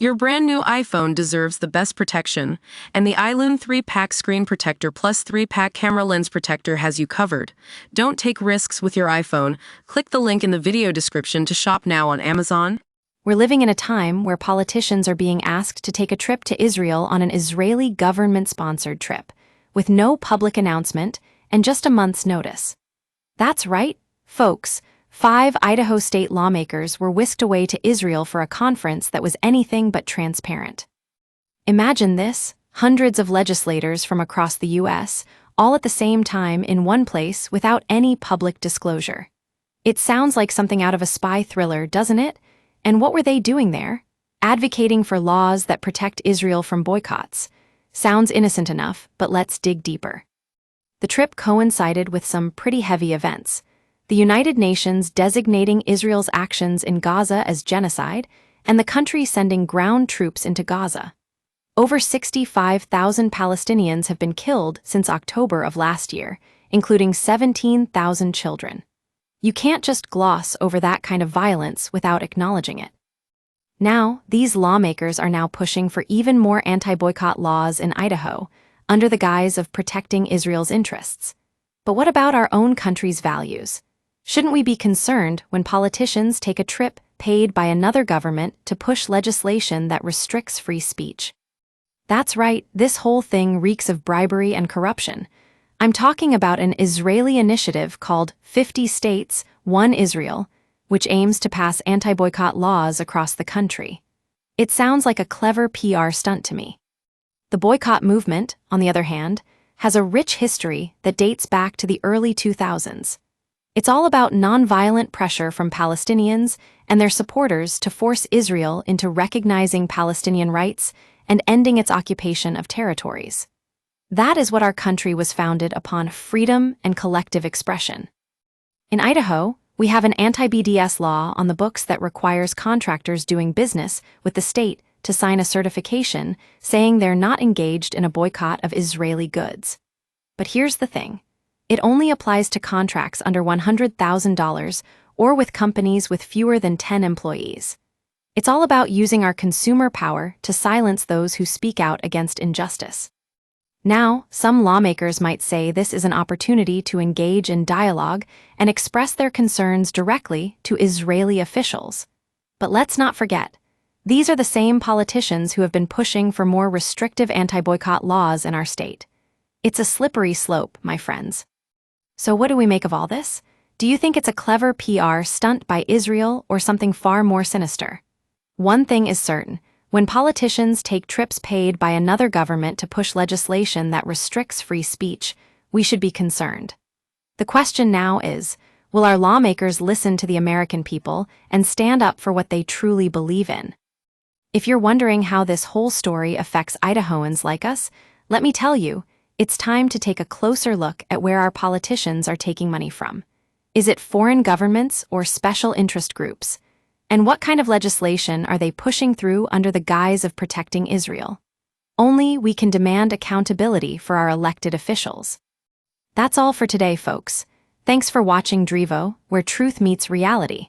Your brand new iPhone deserves the best protection, and the iLune 3-Pack Screen Protector plus 3-Pack Camera Lens Protector has you covered. Don't take risks with your iPhone. Click the link in the video description to shop now on Amazon. We're living in a time where politicians are being asked to take a trip to Israel on an Israeli government-sponsored trip, with no public announcement and just a month's notice. That's right, folks. 5 Idaho state lawmakers were whisked away to Israel for a conference that was anything but transparent. Imagine this: hundreds of legislators from across the U.S., all at the same time in one place without any public disclosure. It sounds like something out of a spy thriller, doesn't it? And what were they doing there? Advocating for laws that protect Israel from boycotts. Sounds innocent enough, but let's dig deeper. The trip coincided with some pretty heavy events: the United Nations designating Israel's actions in Gaza as genocide, and the country sending ground troops into Gaza. Over 65,000 Palestinians have been killed since October of last year, including 17,000 children. You can't just gloss over that kind of violence without acknowledging it. Now, these lawmakers are now pushing for even more anti-boycott laws in Idaho, under the guise of protecting Israel's interests. But what about our own country's values? Shouldn't we be concerned when politicians take a trip paid by another government to push legislation that restricts free speech? That's right, this whole thing reeks of bribery and corruption. I'm talking about an Israeli initiative called 50 States, 1 Israel, which aims to pass anti-boycott laws across the country. It sounds like a clever PR stunt to me. The boycott movement, on the other hand, has a rich history that dates back to the early 2000s. It's all about nonviolent pressure from Palestinians and their supporters to force Israel into recognizing Palestinian rights and ending its occupation of territories. That is what our country was founded upon: freedom and collective expression. In Idaho, we have an anti-BDS law on the books that requires contractors doing business with the state to sign a certification saying they're not engaged in a boycott of Israeli goods. But here's the thing: it only applies to contracts under $100,000 or with companies with fewer than 10 employees. It's all about using our consumer power to silence those who speak out against injustice. Now, some lawmakers might say this is an opportunity to engage in dialogue and express their concerns directly to Israeli officials. But let's not forget, these are the same politicians who have been pushing for more restrictive anti-boycott laws in our state. It's a slippery slope, my friends. So what do we make of all this? Do you think it's a clever PR stunt by Israel or something far more sinister? One thing is certain: when politicians take trips paid by another government to push legislation that restricts free speech, we should be concerned. The question now is, will our lawmakers listen to the American people and stand up for what they truly believe in? If you're wondering how this whole story affects Idahoans like us, let me tell you, it's time to take a closer look at where our politicians are taking money from. Is it foreign governments or special interest groups? And what kind of legislation are they pushing through under the guise of protecting Israel? Only we can demand accountability for our elected officials. That's all for today, folks. Thanks for watching Drivo, where truth meets reality.